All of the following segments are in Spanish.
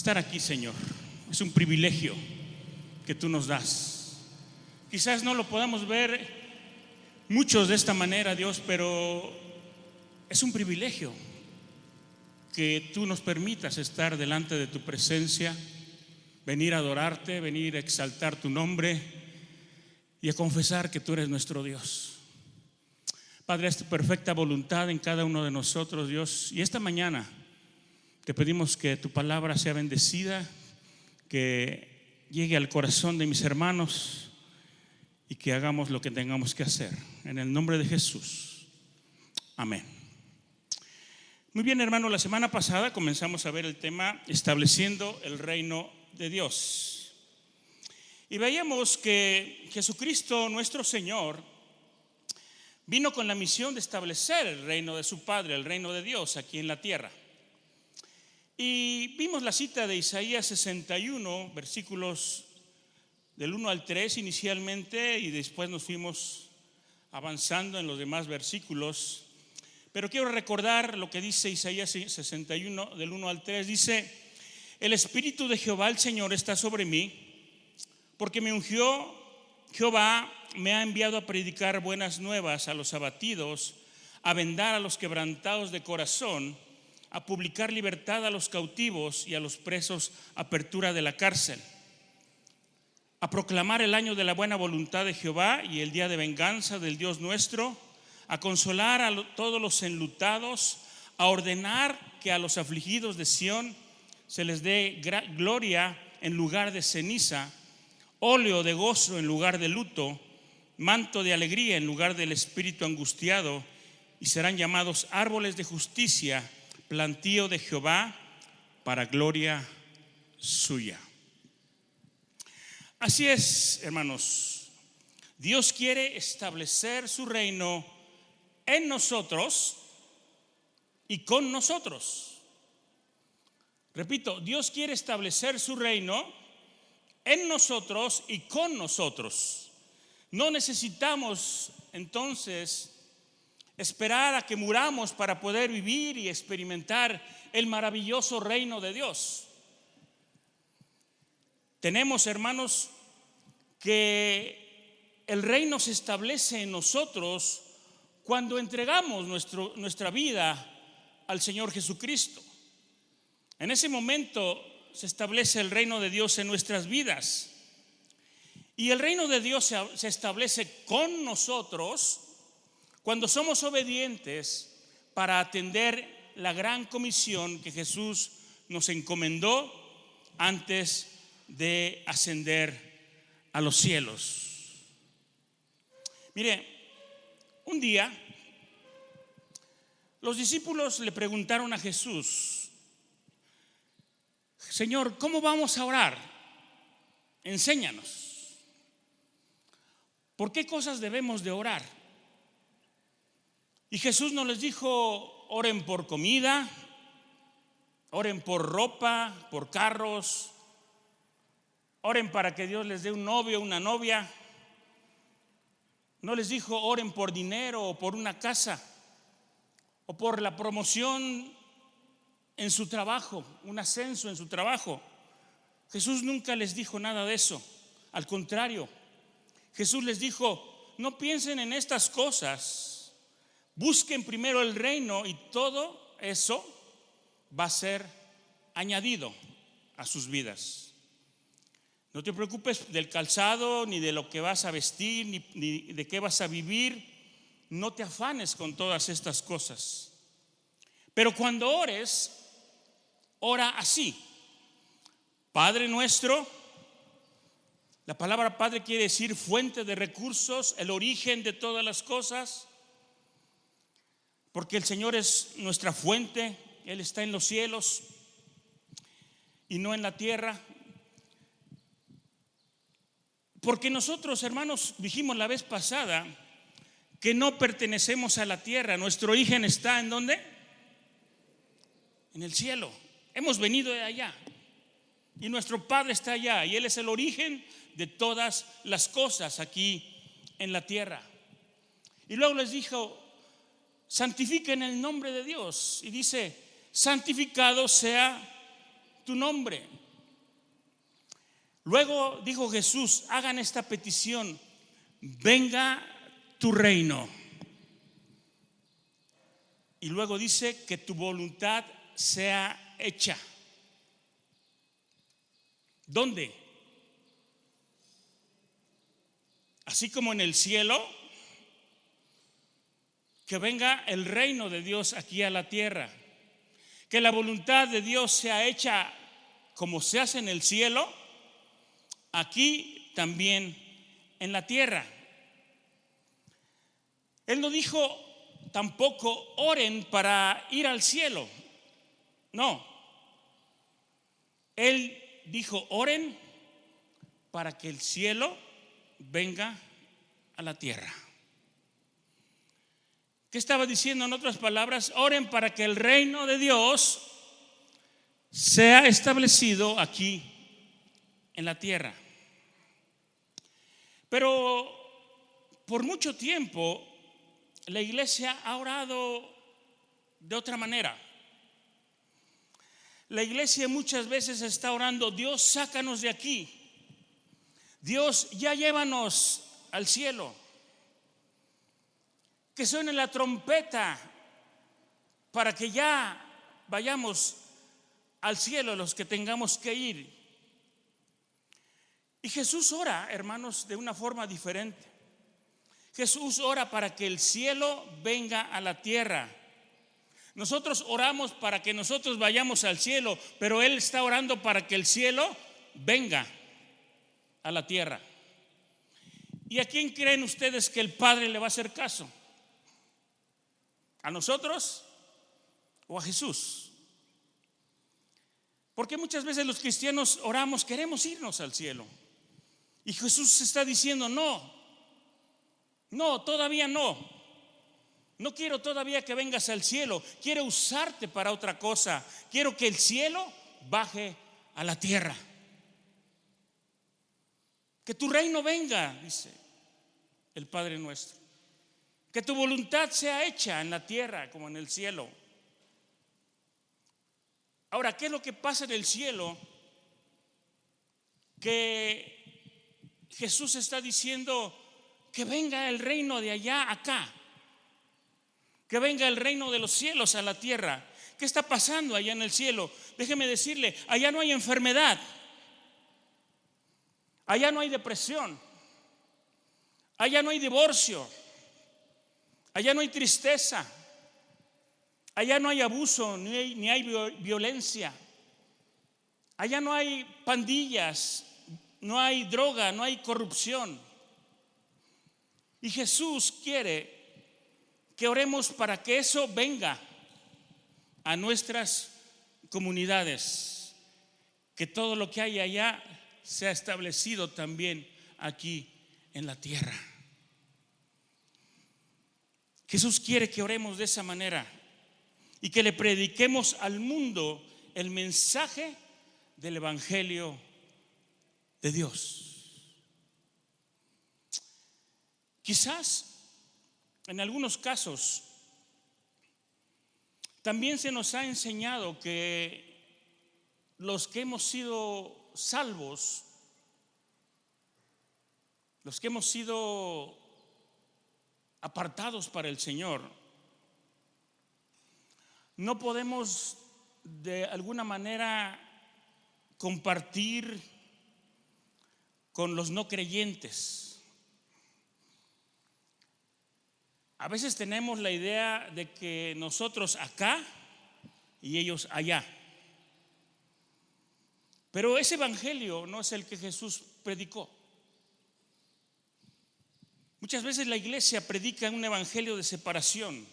estar aquí, Señor. Es un privilegio que tú nos das. Quizás no lo podamos ver muchos de esta manera, Dios, pero es un privilegio que tú nos permitas estar delante de tu presencia, venir a adorarte, venir a exaltar tu nombre y a confesar que tú eres nuestro Dios. Padre, es tu perfecta voluntad en cada uno de nosotros, Dios. Y esta mañana te pedimos que tu palabra sea bendecida, que llegue al corazón de mis hermanos y que hagamos lo que tengamos que hacer. En el nombre de Jesús. Amén. Muy bien, hermano, la semana pasada comenzamos a ver el tema estableciendo el reino de Dios. Y veíamos que Jesucristo, nuestro Señor, vino con la misión de establecer el reino de su Padre, el reino de Dios aquí en la tierra. Y vimos la cita de Isaías 61, versículos del 1 al 3 inicialmente, y después nos fuimos avanzando en los demás versículos. Pero quiero recordar lo que dice Isaías 61, del 1 al 3. Dice: el Espíritu de Jehová el Señor está sobre mí, porque me ungió. Jehová me ha enviado a predicar buenas nuevas a los abatidos, a vendar a los quebrantados de corazón, a publicar libertad a los cautivos y a los presos apertura de la cárcel, a proclamar el año de la buena voluntad de Jehová y el día de venganza del Dios nuestro, a consolar a todos los enlutados, a ordenar que a los afligidos de Sión se les dé gloria en lugar de ceniza, óleo de gozo en lugar de luto, manto de alegría en lugar del espíritu angustiado, y serán llamados árboles de justicia, plantío de Jehová para gloria suya. Así es, hermanos, Dios quiere establecer su reino en nosotros y con nosotros. Repito, Dios quiere establecer su reino en nosotros y con nosotros. No necesitamos entonces esperar a que muramos para poder vivir y experimentar el maravilloso reino de Dios. Tenemos, hermanos, que el reino se establece en nosotros cuando entregamos nuestra vida al Señor Jesucristo. En ese momento se establece el reino de Dios en nuestras vidas. Y el reino de Dios se establece con nosotros cuando somos obedientes para atender la gran comisión que Jesús nos encomendó antes de ascender a los cielos. Mire, un día los discípulos le preguntaron a Jesús: Señor, ¿cómo vamos a orar? Enséñanos. ¿Por qué cosas debemos de orar? Y Jesús no les dijo: oren por comida, oren por ropa, por carros, oren para que Dios les dé un novio o una novia. No les dijo: oren por dinero o por una casa o por la promoción en su trabajo, un ascenso en su trabajo. Jesús nunca les dijo nada de eso. Al contrario, Jesús les dijo: no piensen en estas cosas, busquen primero el reino y todo eso va a ser añadido a sus vidas. No te preocupes del calzado, ni de lo que vas a vestir, ni de qué vas a vivir. No te afanes con todas estas cosas. Pero cuando ores, ora así: Padre nuestro. La palabra Padre quiere decir fuente de recursos, el origen de todas las cosas, porque el Señor es nuestra fuente. Él está en los cielos y no en la tierra. Porque nosotros, hermanos, dijimos la vez pasada que no pertenecemos a la tierra. Nuestro origen está ¿en dónde? En el cielo. Hemos venido de allá y nuestro Padre está allá, y Él es el origen de todas las cosas aquí en la tierra. Y luego les dijo: santifiquen el nombre de Dios. Y dice: santificado sea tu nombre. Luego dijo Jesús, hagan esta petición: venga tu reino. Y luego dice que tu voluntad sea hecha. ¿Dónde? Así como en el cielo, que venga el reino de Dios aquí a la tierra. Que la voluntad de Dios sea hecha como se hace en el cielo, aquí también en la tierra. Él no dijo tampoco oren para ir al cielo. No. Él dijo oren para que el cielo venga a la tierra. ¿Qué estaba diciendo en otras palabras? Oren para que el reino de Dios sea establecido aquí en la tierra. Pero por mucho tiempo la iglesia ha orado de otra manera. La iglesia muchas veces está orando: Dios, sácanos de aquí. Dios, ya llévanos al cielo. Que suene la trompeta para que ya vayamos al cielo los que tengamos que ir. Y Jesús ora, hermanos, de una forma diferente. Jesús ora para que el cielo venga a la tierra. Nosotros oramos para que nosotros vayamos al cielo, pero Él está orando para que el cielo venga a la tierra. ¿Y a quién creen ustedes que el Padre le va a hacer caso? ¿A nosotros o a Jesús? Porque muchas veces los cristianos oramos, queremos irnos al cielo. Y Jesús está diciendo: no, todavía no. No quiero todavía que vengas al cielo. Quiero usarte para otra cosa. Quiero que el cielo baje a la tierra. Que tu reino venga, dice el Padre nuestro. Que tu voluntad sea hecha en la tierra como en el cielo. Ahora, ¿qué es lo que pasa en el cielo? Que Jesús está diciendo que venga el reino de allá acá. Que venga el reino de los cielos a la tierra. ¿Qué está pasando allá en el cielo? Déjeme decirle, allá no hay enfermedad. Allá no hay depresión. Allá no hay divorcio. Allá no hay tristeza. Allá no hay abuso, ni hay violencia. Allá no hay pandillas, no hay droga, no hay corrupción. Y Jesús quiere que oremos para que eso venga a nuestras comunidades. Que todo lo que hay allá sea establecido también aquí en la tierra. Jesús quiere que oremos de esa manera y que le prediquemos al mundo el mensaje del Evangelio de Dios. Quizás en algunos casos también se nos ha enseñado que los que hemos sido salvos, los que hemos sido apartados para el Señor, no podemos de alguna manera compartir con los no creyentes. A veces tenemos la idea de que nosotros acá y ellos allá. Pero ese evangelio no es el que Jesús predicó. Muchas veces la iglesia predica un evangelio de separación,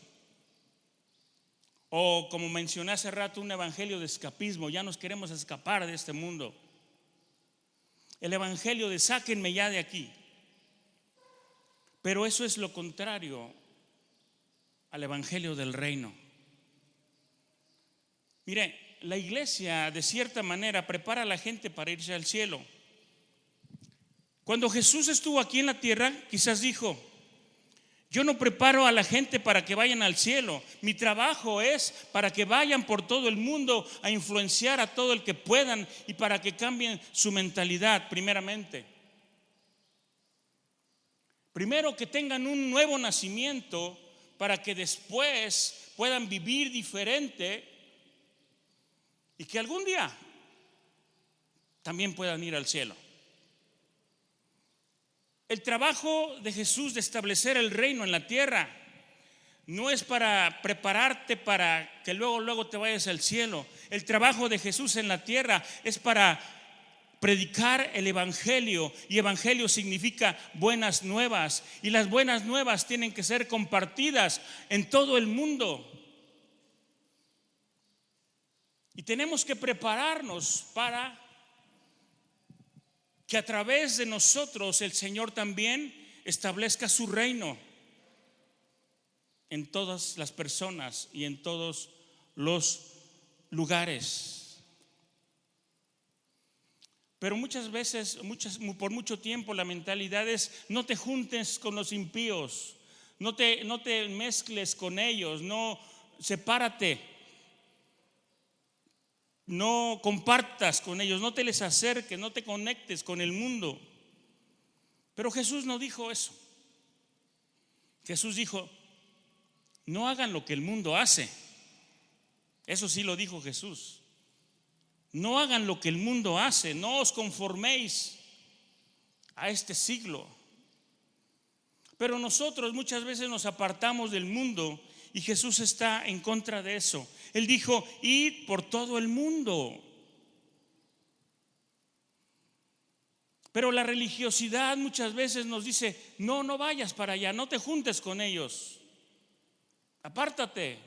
o como mencioné hace rato, un evangelio de escapismo. Ya nos queremos escapar de este mundo. El evangelio de sáquenme ya de aquí. Pero eso es lo contrario al evangelio del reino. Mire, la iglesia de cierta manera prepara a la gente para irse al cielo. Cuando Jesús estuvo aquí en la tierra, quizás dijo: Yo no preparo a la gente para que vayan al cielo. Mi trabajo es para que vayan por todo el mundo a influenciar a todo el que puedan y para que cambien su mentalidad primeramente. Primero que tengan un nuevo nacimiento para que después puedan vivir diferente y que algún día también puedan ir al cielo. El trabajo de Jesús de establecer el reino en la tierra no es para prepararte para que luego te vayas al cielo. El trabajo de Jesús en la tierra es para predicar el evangelio, y evangelio significa buenas nuevas, y las buenas nuevas tienen que ser compartidas en todo el mundo. Y tenemos que prepararnos para que a través de nosotros el Señor también establezca su reino en todas las personas y en todos los lugares. Pero muchas veces, por mucho tiempo, la mentalidad es: no te juntes con los impíos, no te mezcles con ellos, no, sepárate. No compartas con ellos, no te les acerques, no te conectes con el mundo. Pero Jesús no dijo eso. Jesús dijo: no hagan lo que el mundo hace. Eso sí lo dijo Jesús. No hagan lo que el mundo hace, no os conforméis a este siglo. Pero nosotros muchas veces nos apartamos del mundo y Jesús está en contra de eso. Él dijo: id por todo el mundo. Pero la religiosidad muchas veces nos dice: no vayas para allá, no te juntes con ellos, apártate.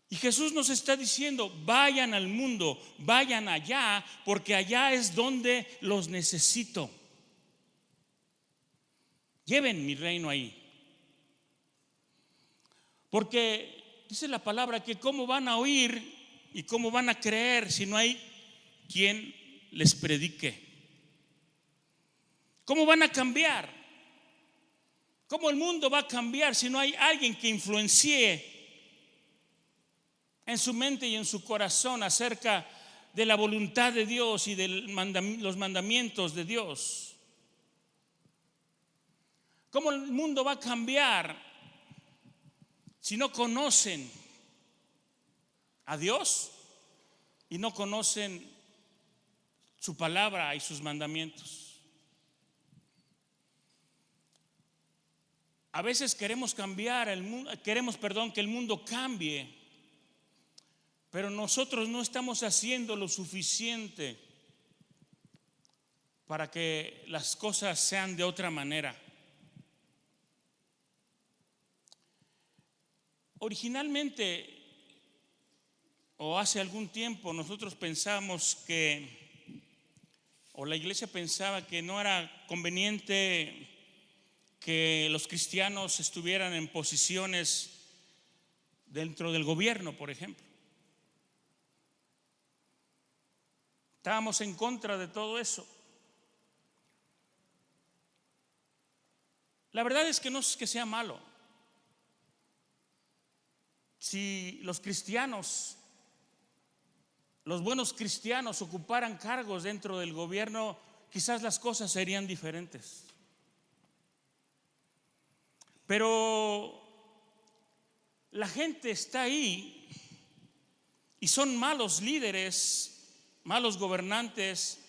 Y Jesús nos está diciendo: vayan al mundo, vayan allá, porque allá es donde los necesito. Lleven mi reino ahí. Porque dice la palabra que cómo van a oír y cómo van a creer si no hay quien les predique. ¿Cómo van a cambiar? ¿Cómo el mundo va a cambiar si no hay alguien que influencie en su mente y en su corazón acerca de la voluntad de Dios y de los mandamientos de Dios? ¿Cómo el mundo va a cambiar si no conocen a Dios y no conocen su palabra y sus mandamientos? A veces queremos cambiar el mundo, que el mundo cambie, pero nosotros no estamos haciendo lo suficiente para que las cosas sean de otra manera. Originalmente, o hace algún tiempo, nosotros pensamos o la iglesia pensaba que no era conveniente que los cristianos estuvieran en posiciones dentro del gobierno, por ejemplo. Estábamos en contra de todo eso. La verdad es que no es que sea malo. Si los cristianos, los buenos cristianos, ocuparan cargos dentro del gobierno, quizás las cosas serían diferentes. Pero la gente está ahí y son malos líderes, malos gobernantes,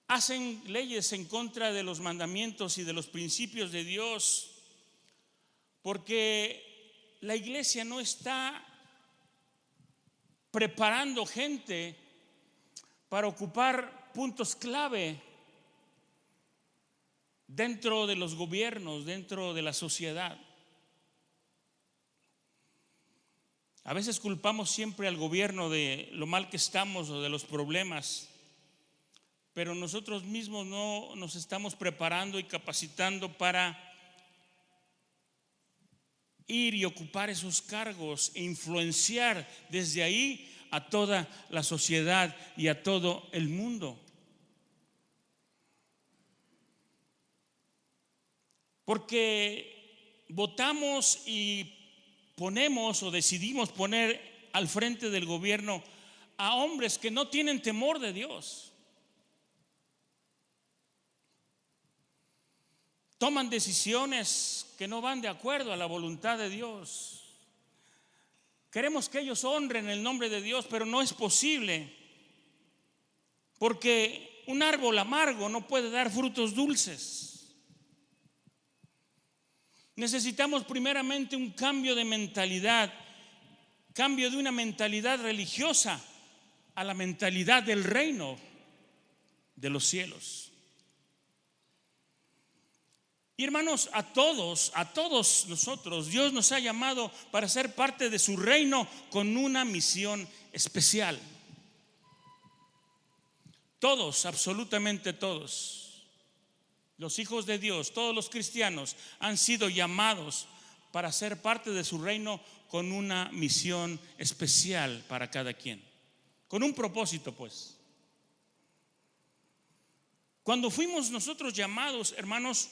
hacen leyes en contra de los mandamientos y de los principios de Dios, porque la iglesia no está preparando gente para ocupar puntos clave dentro de los gobiernos, dentro de la sociedad. A veces culpamos siempre al gobierno de lo mal que estamos o de los problemas, pero nosotros mismos no nos estamos preparando y capacitando para ir y ocupar esos cargos e influenciar desde ahí a toda la sociedad y a todo el mundo. Porque votamos y ponemos o decidimos poner al frente del gobierno a hombres que no tienen temor de Dios. Toman decisiones que no van de acuerdo a la voluntad de Dios. Queremos que ellos honren el nombre de Dios, pero no es posible, porque un árbol amargo no puede dar frutos dulces. Necesitamos primeramente un cambio de mentalidad, cambio de una mentalidad religiosa a la mentalidad del reino de los cielos. Y hermanos, a todos nosotros, Dios nos ha llamado para ser parte de su reino con una misión especial. Todos, absolutamente todos, los hijos de Dios, todos los cristianos han sido llamados para ser parte de su reino con una misión especial para cada quien, con un propósito, pues. Cuando fuimos nosotros llamados, hermanos,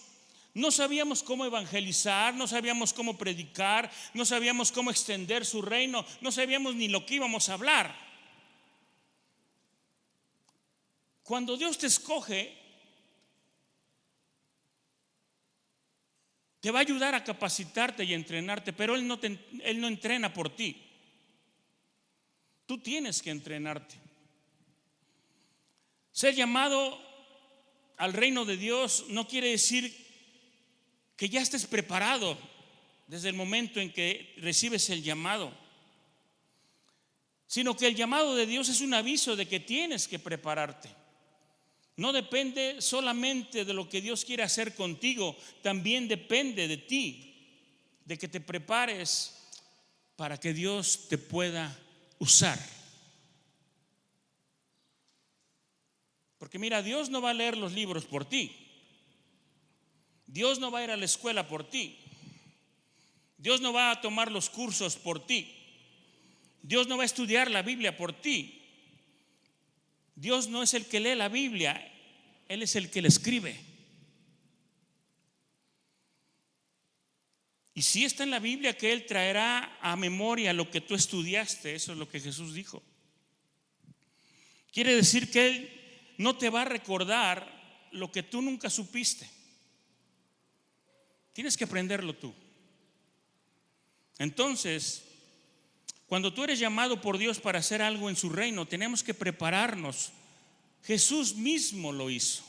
no sabíamos cómo evangelizar, no sabíamos cómo predicar, no sabíamos cómo extender su reino, no sabíamos ni lo que íbamos a hablar. Cuando Dios te escoge, te va a ayudar a capacitarte y a entrenarte, pero Él no entrena por ti. Tú tienes que entrenarte. Ser llamado al reino de Dios no quiere decir que ya estés preparado desde el momento en que recibes el llamado, sino que el llamado de Dios es un aviso de que tienes que prepararte. No depende solamente de lo que Dios quiere hacer contigo, también depende de ti, de que te prepares para que Dios te pueda usar. Porque mira, Dios no va a leer los libros por ti. Dios no va a ir a la escuela por ti. Dios no va a tomar los cursos por ti. Dios no va a estudiar la Biblia por ti. Dios no es el que lee la Biblia, Él es el que la escribe. Y si está en la Biblia que Él traerá a memoria lo que tú estudiaste, eso es lo que Jesús dijo. Quiere decir que Él no te va a recordar lo que tú nunca supiste. Tienes que aprenderlo tú. Entonces, cuando tú eres llamado por Dios para hacer algo en su reino, tenemos que prepararnos. Jesús mismo lo hizo.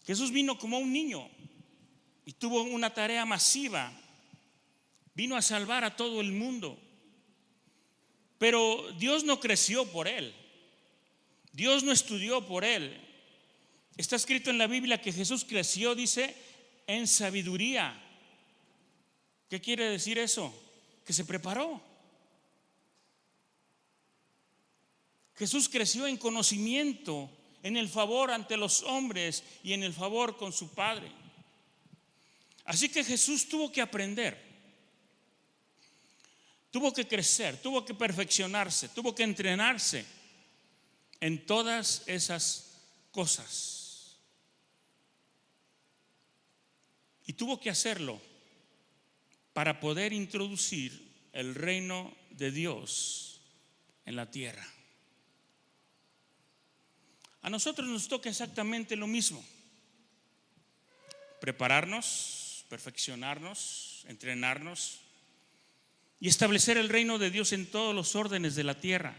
Jesús vino como un niño y tuvo una tarea masiva. Vino a salvar a todo el mundo. Pero Dios no creció por él. Dios no estudió por él. Está escrito en la Biblia que Jesús creció, dice, en sabiduría. ¿Qué quiere decir eso? Que se preparó. Jesús creció en conocimiento, en el favor ante los hombres y en el favor con su Padre. Así que Jesús tuvo que aprender, tuvo que crecer, tuvo que perfeccionarse, tuvo que entrenarse en todas esas cosas. Y tuvo que hacerlo para poder introducir el reino de Dios en la tierra. A nosotros nos toca exactamente lo mismo: prepararnos, perfeccionarnos, entrenarnos y establecer el reino de Dios en todos los órdenes de la tierra.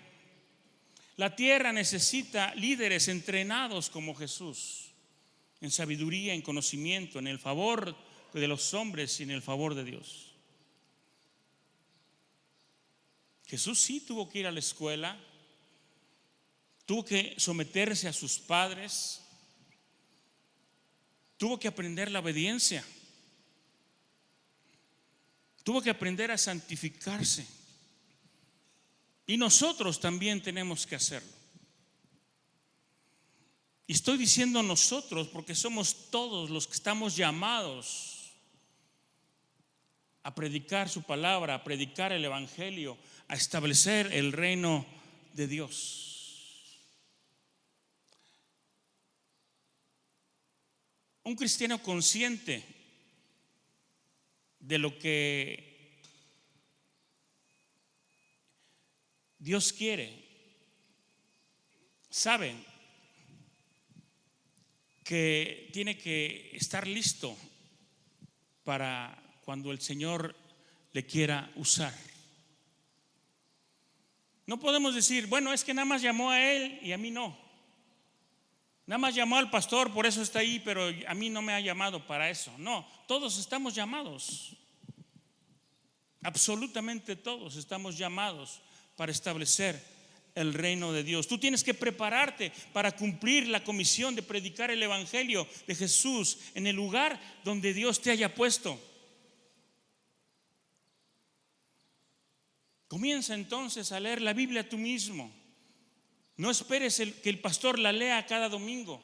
La tierra necesita líderes entrenados como Jesús, en sabiduría, en conocimiento, en el favor de los hombres y en el favor de Dios. Jesús sí tuvo que ir a la escuela, tuvo que someterse a sus padres, tuvo que aprender la obediencia, tuvo que aprender a santificarse. Y nosotros también tenemos que hacerlo. Y estoy diciendo nosotros porque somos todos los que estamos llamados a predicar su palabra, a predicar el evangelio, a establecer el reino de Dios. un cristiano consciente de lo que Dios quiere, sabe que tiene que estar listo para cuando el Señor le quiera usar. No podemos decir, bueno, es que nada más llamó a él y a mí no. Nada más llamó al pastor, por eso está ahí, pero a mí no me ha llamado para eso. No, todos estamos llamados. Absolutamente todos estamos llamados para establecer el reino de Dios. Tú tienes que prepararte para cumplir la comisión de predicar el evangelio de Jesús en el lugar donde Dios te haya puesto. Comienza entonces a leer la Biblia tú mismo. No esperes que el pastor la lea cada domingo.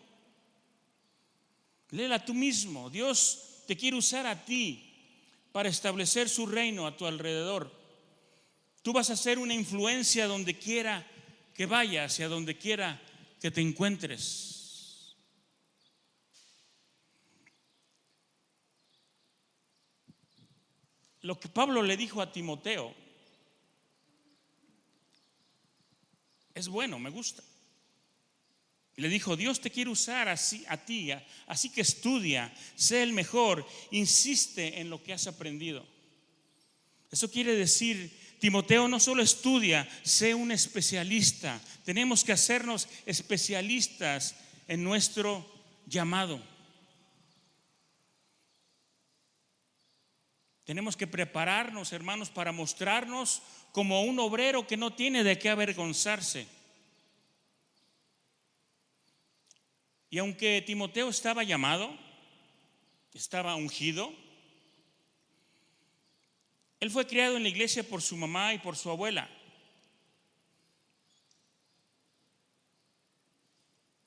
Léela tú mismo. Dios te quiere usar a ti para establecer su reino a tu alrededor. Tú vas a ser una influencia donde quiera que vayas y a donde quiera que te encuentres. Lo que Pablo le dijo a Timoteo es bueno, me gusta. Le dijo, Dios te quiere usar así a ti, así que estudia, sé el mejor, insiste en lo que has aprendido. Eso quiere decir, Timoteo, no solo estudia, sé un especialista. Tenemos que hacernos especialistas en nuestro llamado. Tenemos que prepararnos, hermanos, para mostrarnos como un obrero que no tiene de qué avergonzarse. Y aunque Timoteo estaba llamado, estaba ungido, él fue criado en la iglesia por su mamá y por su abuela.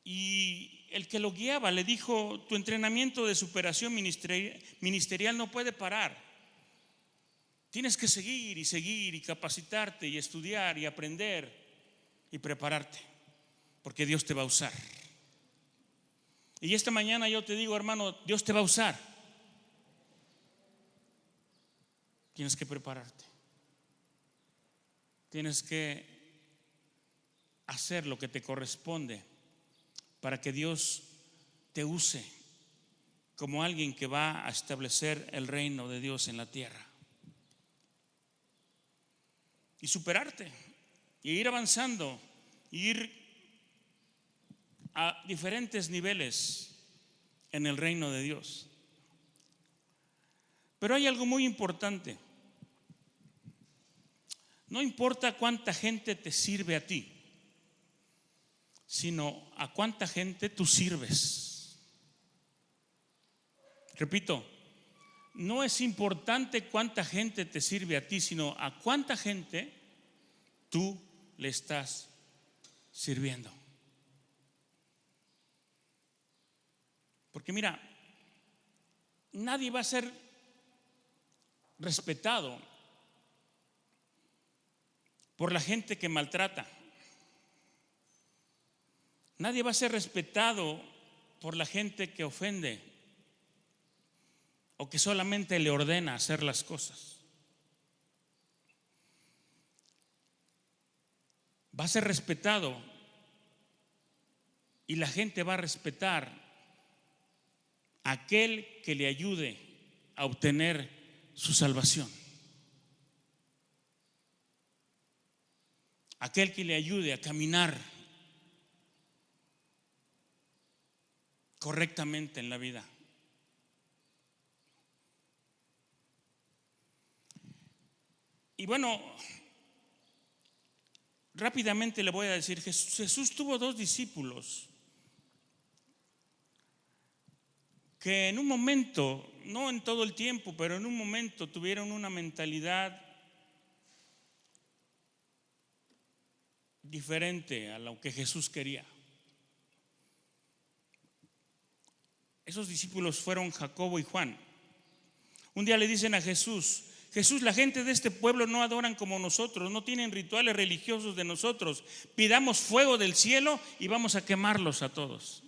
Y el que lo guiaba le dijo, tu entrenamiento de superación ministerial no puede parar. Tienes que seguir y capacitarte y estudiar y aprender y prepararte, porque Dios te va a usar. Y esta mañana yo te digo, hermano, Dios te va a usar. Tienes que prepararte. Tienes que hacer lo que te corresponde para que Dios te use como alguien que va a establecer el reino de Dios en la tierra. Y superarte, y ir avanzando, y ir a diferentes niveles en el reino de Dios. Pero hay algo muy importante. No importa cuánta gente te sirve a ti, sino a cuánta gente tú sirves. Repito, no es importante cuánta gente te sirve a ti, sino a cuánta gente tú le estás sirviendo. Porque mira, nadie va a ser respetado por la gente que maltrata. Nadie va a ser respetado por la gente que ofende o que solamente le ordena hacer las cosas. Va a ser respetado y la gente va a respetar a aquel que le ayude a obtener su salvación. Aquel que le ayude a caminar correctamente en la vida. Y bueno, rápidamente le voy a decir, Jesús tuvo dos discípulos que en un momento, no en todo el tiempo, pero en un momento tuvieron una mentalidad diferente a lo que Jesús quería. Esos discípulos fueron Jacobo y Juan. Un día le dicen a Jesús, la gente de este pueblo no adoran como nosotros, no tienen rituales religiosos de nosotros. Pidamos fuego del cielo y vamos a quemarlos a todos.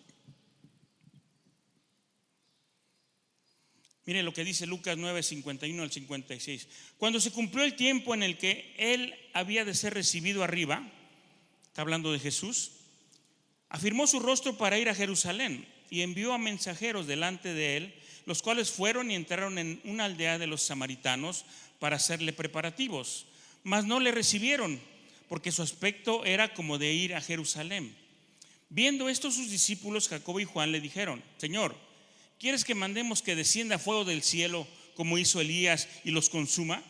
Mire lo que dice Lucas 9, 51 al 56. Cuando se cumplió el tiempo en el que él había de ser recibido arriba, está hablando de Jesús, afirmó su rostro para ir a Jerusalén y envió a mensajeros delante de él, los cuales fueron y entraron en una aldea de los samaritanos para hacerle preparativos, mas no le recibieron, porque su aspecto era como de ir a Jerusalén. Viendo esto, sus discípulos Jacobo y Juan le dijeron: Señor, ¿quieres que mandemos que descienda fuego del cielo como hizo Elías y los consuma?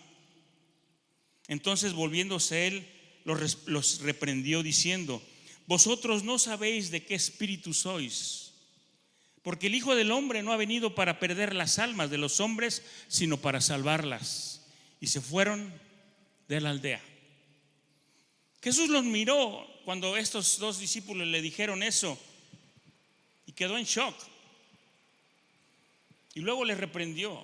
Entonces, volviéndose él, los reprendió diciendo: vosotros no sabéis de qué espíritu sois, porque el Hijo del Hombre no ha venido para perder las almas de los hombres, sino para salvarlas. Y se fueron de la aldea. Jesús los miró cuando estos dos discípulos le dijeron eso y quedó en shock. Y luego les reprendió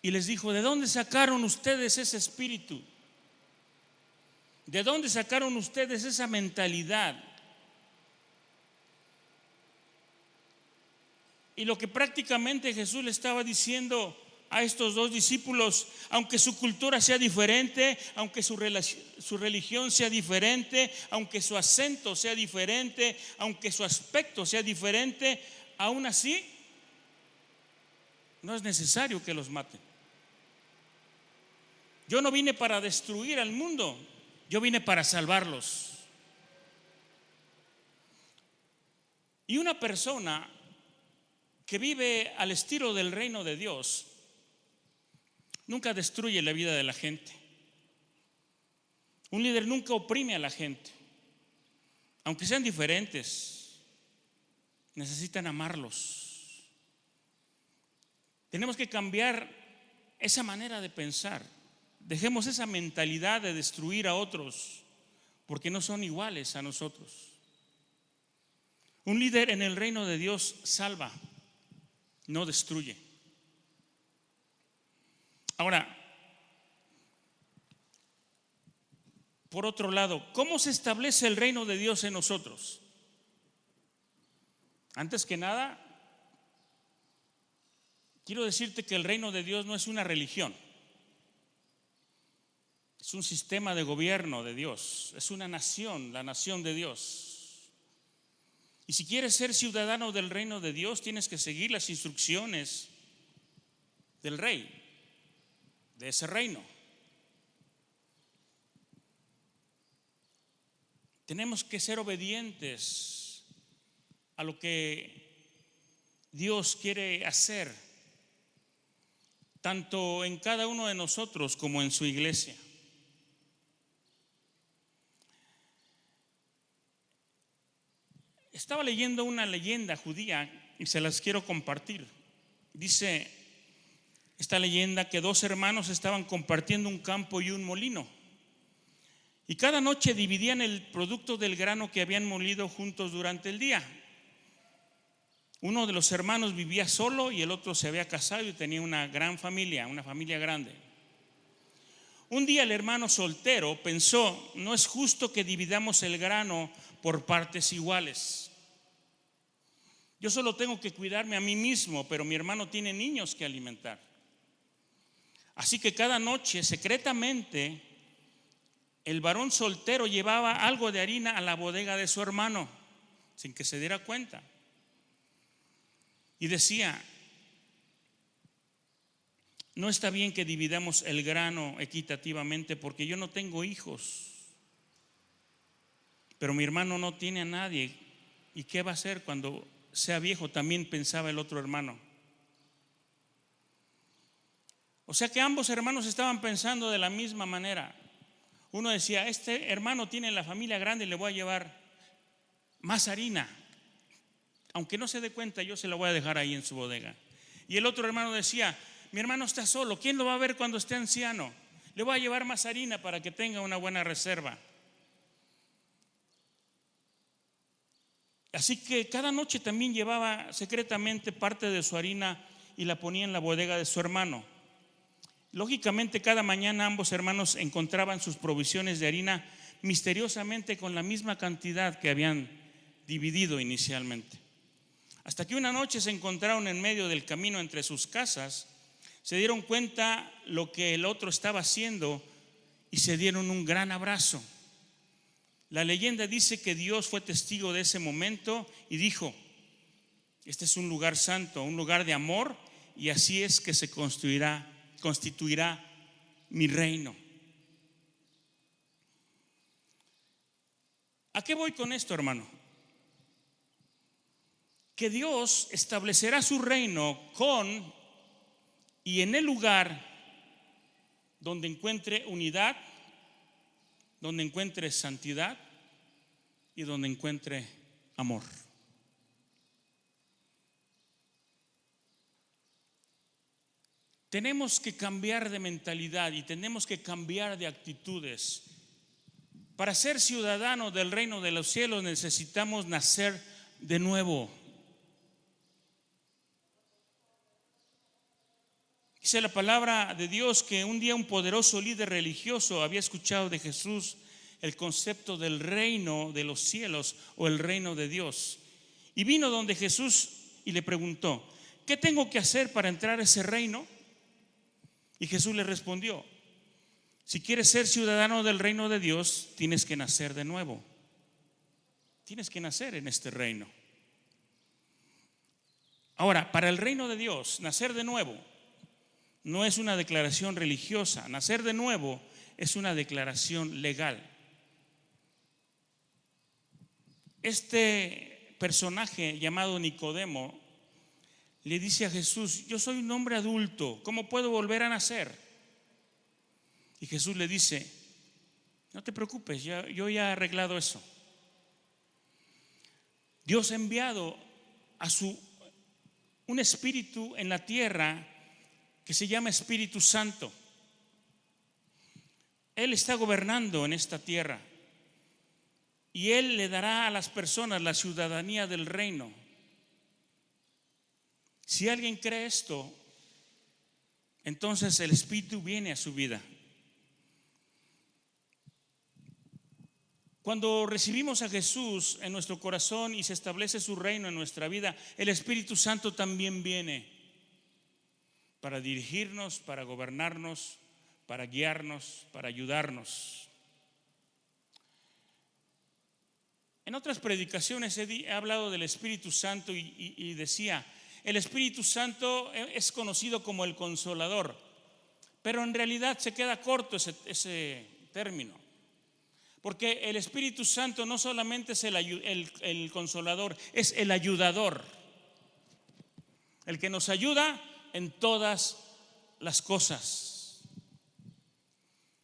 y les dijo: ¿de dónde sacaron ustedes ese espíritu? ¿De dónde sacaron ustedes esa mentalidad? Y lo que prácticamente Jesús le estaba diciendo a estos dos discípulos: aunque su cultura sea diferente, aunque su religión sea diferente, aunque su acento sea diferente, aunque su aspecto sea diferente, aún así no es necesario que los maten. Yo no vine para destruir al mundo, yo vine para salvarlos. Y una persona que vive al estilo del reino de Dios nunca destruye la vida de la gente. Un líder nunca oprime a la gente. Aunque sean diferentes, necesitan amarlos. Tenemos que cambiar esa manera de pensar. Dejemos esa mentalidad de destruir a otros porque no son iguales a nosotros. Un líder en el reino de Dios salva, no destruye. Ahora, por otro lado, ¿cómo se establece el reino de Dios en nosotros? Antes que nada, quiero decirte que el reino de Dios no es una religión. Es un sistema de gobierno de Dios. Es una nación, la nación de Dios. Y si quieres ser ciudadano del reino de Dios, tienes que seguir las instrucciones del rey, de ese reino. Tenemos que ser obedientes a lo que Dios quiere hacer, tanto en cada uno de nosotros como en su iglesia. Estaba leyendo una leyenda judía y se las quiero compartir. Dice esta leyenda que dos hermanos estaban compartiendo un campo y un molino, y cada noche dividían el producto del grano que habían molido juntos durante el día. Uno de los hermanos vivía solo y el otro se había casado y tenía una gran familia, una familia grande. Un día el hermano soltero pensó: no es justo que dividamos el grano por partes iguales. Yo solo tengo que cuidarme a mí mismo, pero mi hermano tiene niños que alimentar. Así que cada noche, secretamente, el varón soltero llevaba algo de harina a la bodega de su hermano, sin que se diera cuenta. Y decía: no está bien que dividamos el grano equitativamente, porque yo no tengo hijos, pero mi hermano no tiene a nadie. ¿Y qué va a hacer cuando sea viejo? También pensaba el otro hermano. O sea que ambos hermanos estaban pensando de la misma manera. Uno decía: este hermano tiene la familia grande y le voy a llevar más harina, aunque no se dé cuenta, yo se la voy a dejar ahí en su bodega. Y el otro hermano decía: mi hermano está solo, ¿quién lo va a ver cuando esté anciano? Le voy a llevar más harina para que tenga una buena reserva. Así que cada noche también llevaba secretamente parte de su harina y la ponía en la bodega de su hermano. Lógicamente, cada mañana ambos hermanos encontraban sus provisiones de harina misteriosamente con la misma cantidad que habían dividido inicialmente. hasta que una noche se encontraron en medio del camino entre sus casas, se dieron cuenta lo que el otro estaba haciendo y se dieron un gran abrazo. La leyenda dice que Dios fue testigo de ese momento y dijo: este es un lugar santo, un lugar de amor, y así es que se constituirá mi reino. ¿A qué voy con esto, hermano? Que Dios establecerá su reino con y en el lugar donde encuentre unidad, donde encuentre santidad y donde encuentre amor. Tenemos que cambiar de mentalidad y tenemos que cambiar de actitudes. Para ser ciudadanos del reino de los cielos necesitamos nacer de nuevo. Dice la palabra de Dios que un día un poderoso líder religioso había escuchado de Jesús el concepto del reino de los cielos o el reino de Dios. Y vino donde Jesús y le preguntó: ¿qué tengo que hacer para entrar a ese reino? Y Jesús le respondió: si quieres ser ciudadano del reino de Dios, tienes que nacer de nuevo. Tienes que nacer en este reino. Ahora, para el reino de Dios, nacer de nuevo no es una declaración religiosa. Nacer de nuevo es una declaración legal. Este personaje llamado Nicodemo le dice a Jesús: yo soy un hombre adulto, ¿cómo puedo volver a nacer? Y Jesús le dice: no te preocupes, yo ya he arreglado eso. Dios ha enviado un espíritu en la tierra que se llama Espíritu Santo. Él está gobernando en esta tierra y Él le dará a las personas la ciudadanía del reino. Si alguien cree esto, entonces el Espíritu viene a su vida. Cuando recibimos a Jesús en nuestro corazón y se establece su reino en nuestra vida, el Espíritu Santo también viene para dirigirnos, para gobernarnos, para guiarnos, para ayudarnos. En otras predicaciones he hablado del Espíritu Santo y decía: el Espíritu Santo es conocido como el Consolador, pero en realidad se queda corto ese término, porque el Espíritu Santo no solamente es el Consolador, es el ayudador, el que nos ayuda en todas las cosas.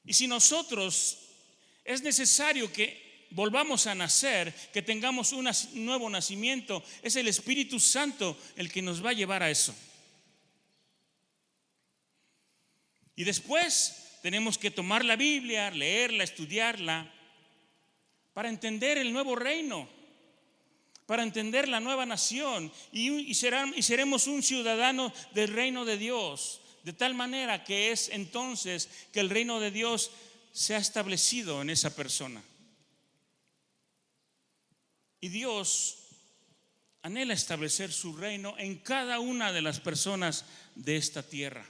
Y si nosotros es necesario que volvamos a nacer, que tengamos un nuevo nacimiento, es el Espíritu Santo el que nos va a llevar a eso. Y después tenemos que tomar la Biblia, leerla, estudiarla, para entender el nuevo reino, para entender la nueva nación, y seremos un ciudadano del reino de Dios, de tal manera que es entonces que el reino de Dios se ha establecido en esa persona. Y Dios anhela establecer su reino en cada una de las personas de esta tierra.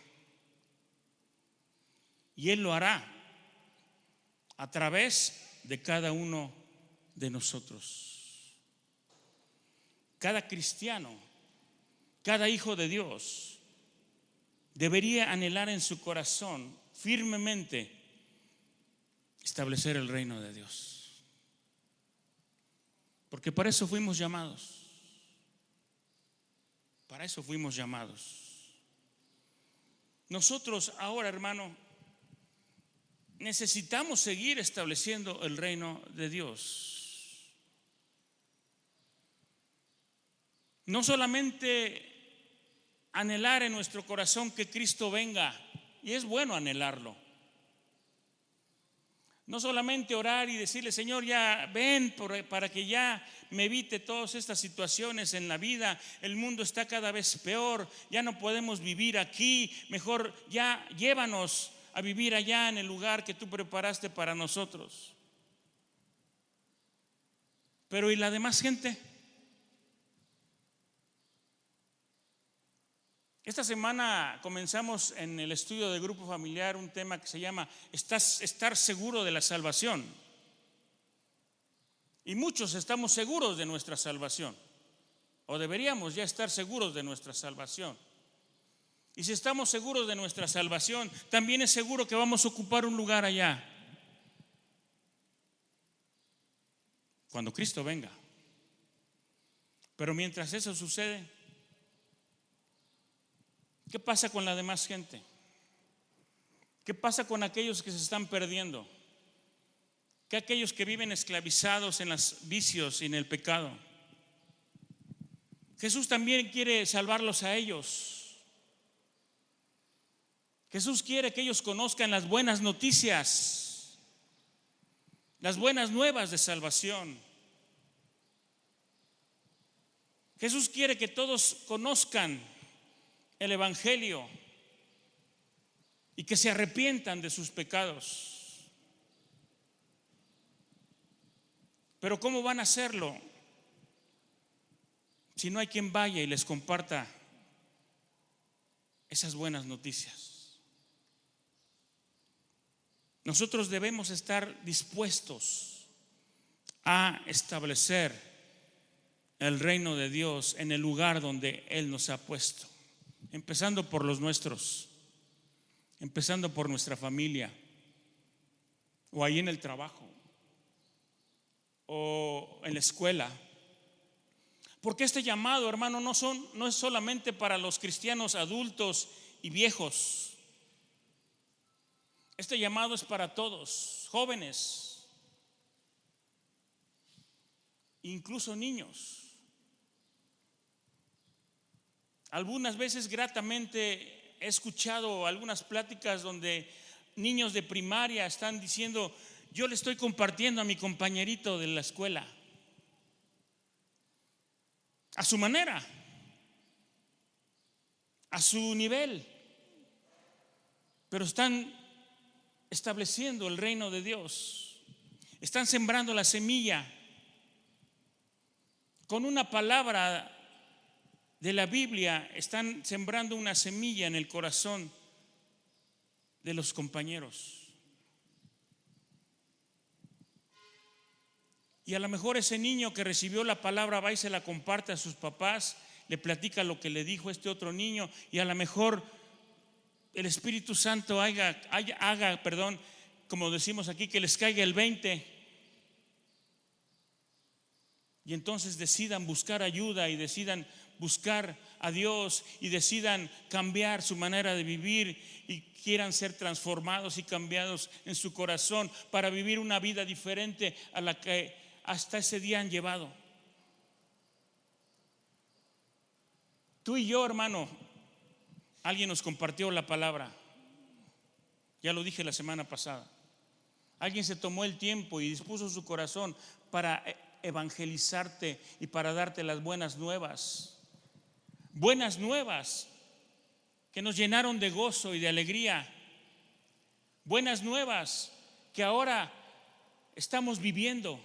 Y Él lo hará a través de cada uno de nosotros. Cada cristiano, cada hijo de Dios debería anhelar en su corazón firmemente establecer el reino de Dios, porque para eso fuimos llamados. Para eso fuimos llamados. Nosotros ahora, hermano, necesitamos seguir estableciendo el reino de Dios. No solamente anhelar en nuestro corazón que Cristo venga, y es bueno anhelarlo. No solamente orar y decirle: Señor, ya ven para que ya me evite todas estas situaciones en la vida. El mundo está cada vez peor, ya no podemos vivir aquí, mejor ya llévanos a vivir allá en el lugar que tú preparaste para nosotros. Pero ¿y la demás gente? Esta semana comenzamos en el estudio de grupo familiar un tema que se llama estar seguro de la salvación. Y muchos estamos seguros de nuestra salvación, o deberíamos ya estar seguros de nuestra salvación. Y si estamos seguros de nuestra salvación, también es seguro que vamos a ocupar un lugar allá cuando Cristo venga. Pero mientras eso sucede, ¿qué pasa con la demás gente? ¿Qué pasa con aquellos que se están perdiendo? ¿Qué aquellos que viven esclavizados en los vicios y en el pecado? Jesús también quiere salvarlos a ellos. Jesús quiere que ellos conozcan las buenas noticias, las buenas nuevas de salvación. Jesús quiere que todos conozcan el Evangelio y que se arrepientan de sus pecados. Pero ¿cómo van a hacerlo si no hay quien vaya y les comparta esas buenas noticias? Nosotros debemos estar dispuestos a establecer el reino de Dios en el lugar donde Él nos ha puesto, empezando por los nuestros, empezando por nuestra familia, o ahí en el trabajo, o en la escuela. Porque este llamado, hermano, no es solamente para los cristianos adultos y viejos. Este llamado es para todos, jóvenes, incluso niños. Algunas veces gratamente he escuchado algunas pláticas donde niños de primaria están diciendo: yo le estoy compartiendo a mi compañerito de la escuela, a su manera, a su nivel, pero están estableciendo el reino de Dios, están sembrando la semilla con una palabra de la Biblia, están sembrando una semilla en el corazón de los compañeros. Y a lo mejor ese niño que recibió la palabra va y se la comparte a sus papás, le platica lo que le dijo este otro niño, y a lo mejor el Espíritu Santo haga, como decimos aquí, que les caiga el 20, y entonces decidan buscar ayuda y decidan buscar a Dios y decidan cambiar su manera de vivir y quieran ser transformados y cambiados en su corazón para vivir una vida diferente a la que hasta ese día han llevado. Tú y yo, hermano, alguien nos compartió la palabra, ya lo dije la semana pasada. Alguien se tomó el tiempo y dispuso su corazón para evangelizarte y para darte las buenas nuevas que nos llenaron de gozo y de alegría, buenas nuevas que ahora estamos viviendo.